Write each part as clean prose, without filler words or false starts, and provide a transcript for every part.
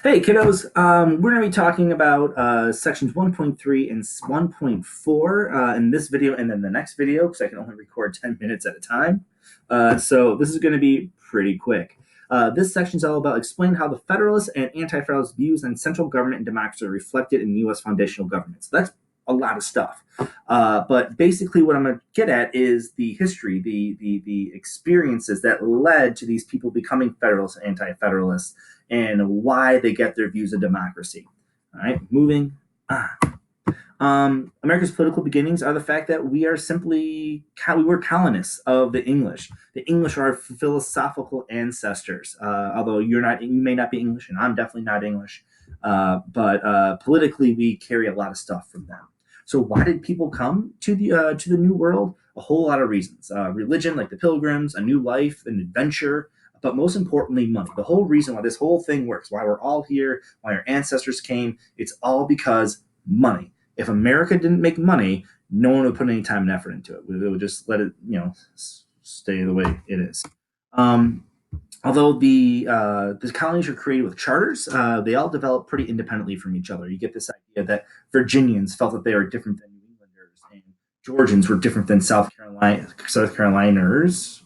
Hey, kiddos. We're going to be talking about sections 1.3 and 1.4 in this video and then the next video because I can only record 10 minutes at a time. So this is going to be pretty quick. This section is all about explaining how the Federalist and Anti-Federalist views on central government and democracy are reflected in U.S. foundational government. So that's a lot of stuff. But basically what I'm going to get at is the history, the experiences that led to these people becoming Federalists and Anti-Federalists and why they get their views of democracy. All right, moving on. America's political beginnings are the fact that we are simply we were colonists of the English. The English are our philosophical ancestors. Although you may not be English, and I'm definitely not English. But politically, we carry a lot of stuff from them. So why did people come to the New World? A whole lot of reasons. Religion, like the Pilgrims, a new life, an adventure, but most importantly, money. The whole reason why this whole thing works, why we're all here, why our ancestors came, it's all because money. If America didn't make money, no one would put any time and effort into it. We would just let it, stay the way it is. Although the colonies were created with charters, they all developed pretty independently from each other. You get this idea that Virginians felt that they were different than New Englanders, and Georgians were different than South Carolinians,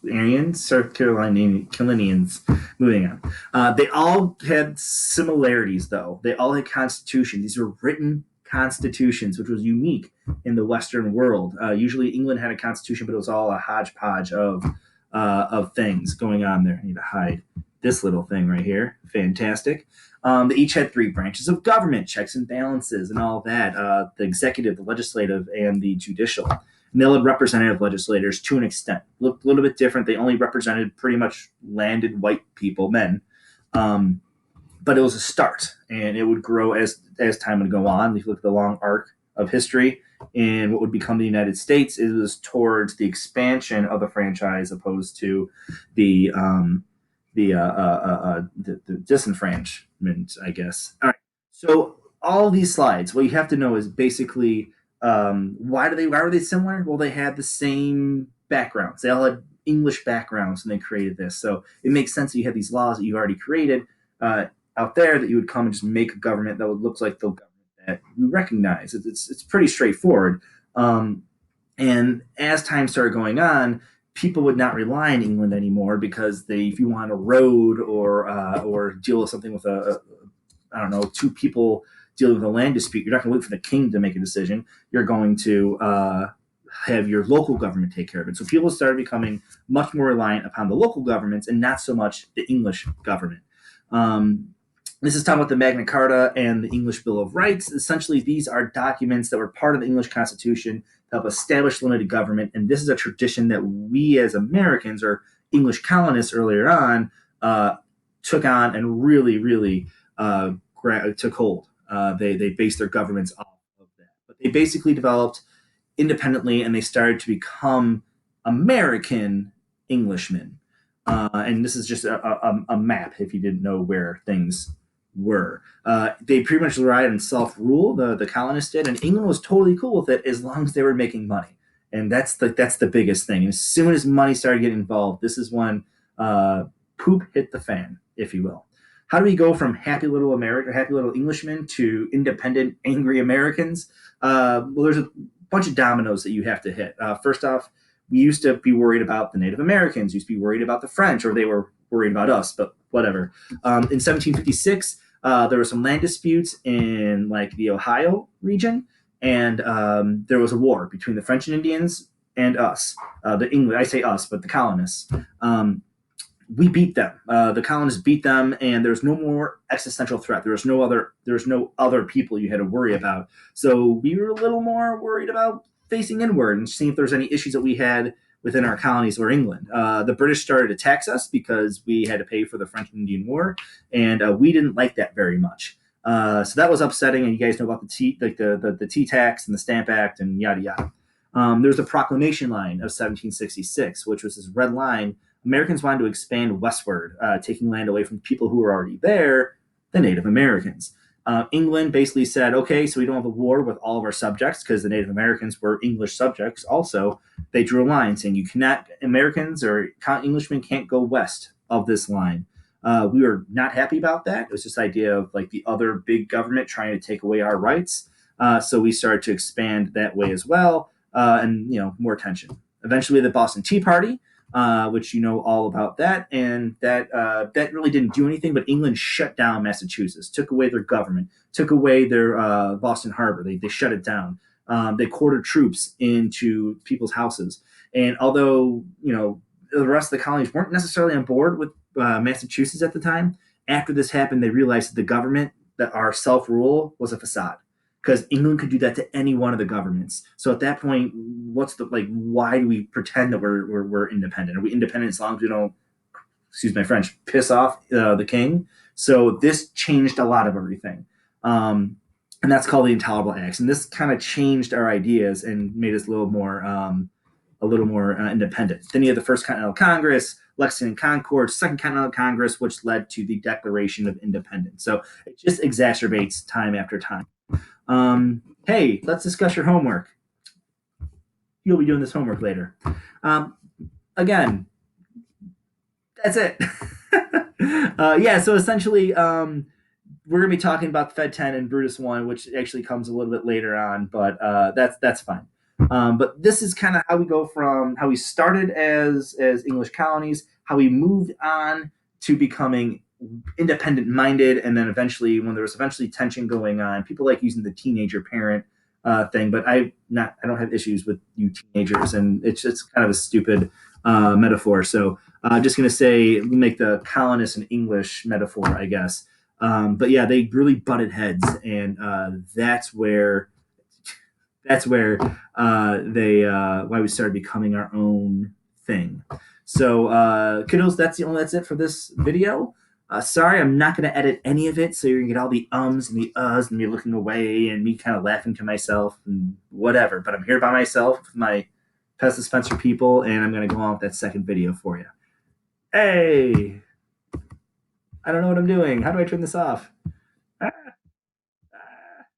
Aryans, South Carolinians. Moving on, they all had similarities, though. They all had constitutions. These were written constitutions, which was unique in the Western world. Usually, England had a constitution, but it was all a hodgepodge of things going on there. I need to hide this little thing right here. Fantastic. They each had three branches of government, checks and balances, and all that. The executive, the legislative, and the judicial. And they had representative legislators to an extent. Looked a little bit different. They only represented pretty much landed white people, men. But it was a start, and it would grow as time would go on. If you look at the long arc of history in what would become the United States, it was towards the expansion of the franchise opposed to the disenfranchisement, I guess. All right. So all these slides, what you have to know is basically why were they similar? Well, they had the same backgrounds. They all had English backgrounds when they created this, so it makes sense that you have these laws that you've already created out there that you would come and just make a government that would look like the government that you recognize. It's pretty straightforward. And as time started going on, people would not rely on England anymore because if you want a road or deal with something with I don't know, two people dealing with a land dispute, you're not going to wait for the king to make a decision. You're going to have your local government take care of it. So people started becoming much more reliant upon the local governments and not so much the English government. This is talking about the Magna Carta and the English Bill of Rights. Essentially, these are documents that were part of the English Constitution to help establish limited government. And this is a tradition that we as Americans or English colonists earlier on took on and really took hold. They based their governments off of that. But they basically developed independently and they started to become American Englishmen. And this is just a map if you didn't know where things were. They pretty much relied on self-rule, the colonists did, and England was totally cool with it as long as they were making money. And that's the biggest thing. As soon as money started getting involved, this is when poop hit the fan, if you will. How do we go from happy little Englishmen to independent, angry Americans? Well, there's a bunch of dominoes that you have to hit. First off, we used to be worried about the Native Americans, used to be worried about the French, or they were worried about us, but whatever. In 1756, there were some land disputes in like the Ohio region, and there was a war between the French and Indians and us. The English, I say us, but the colonists. We beat them. The colonists beat them, and there's no more existential threat. There's no other people you had to worry about. So we were a little more worried about facing inward and seeing if there's any issues that we had within our colonies or England. The British started to tax us because we had to pay for the French and Indian War, and we didn't like that very much. So that was upsetting, and you guys know about the tea tax and the Stamp Act and yada yada. There was the Proclamation Line of 1766, which was this red line. Americans wanted to expand westward, taking land away from people who were already there, the Native Americans. England basically said, okay, so we don't have a war with all of our subjects because the Native Americans were English subjects. Also, they drew a line saying Americans or Englishmen can't go west of this line. We were not happy about that. It was this idea of like the other big government trying to take away our rights. So we started to expand that way as well, and more tension. Eventually, the Boston Tea Party, which you know all about that, and that really didn't do anything. But England shut down Massachusetts, took away their government, took away their Boston Harbor. They shut it down. They quartered troops into people's houses, and although the rest of the colonies weren't necessarily on board with Massachusetts at the time, after this happened, they realized that the government, that our self rule, was a facade because England could do that to any one of the governments. So at that point, what's the like? Why do we pretend that we're independent? Are we independent as long as we don't, excuse my French, piss off the king? So this changed a lot of everything, and that's called the Intolerable Acts. And this kind of changed our ideas and made us a little more independent. Then you have the First Continental Congress, Lexington Concord, Second Continental Congress, which led to the Declaration of Independence. So it just exacerbates time after time. Hey, let's discuss your homework. You'll be doing this homework later. Again, that's it. Yeah, so essentially, we're going to be talking about Fed 10 and Brutus 1, which actually comes a little bit later on, but that's fine. But this is kind of how we go from how we started as English colonies, how we moved on to becoming independent minded, and then eventually, when there was tension going on, people like using the teenager parent thing, but I don't have issues with you teenagers, and it's just kind of a stupid metaphor. So I'm just going to say we make the colonists an English metaphor, I guess. But yeah, they really butted heads, and that's where they why we started becoming our own thing. So kiddos, that's it for this video. Sorry, I'm not going to edit any of it, so you're going to get all the ums and the uhs and me looking away and me kind of laughing to myself and whatever. But I'm here by myself with my Pest Dispenser people, and I'm going to go on with that second video for you. Hey! I don't know what I'm doing. How do I turn this off?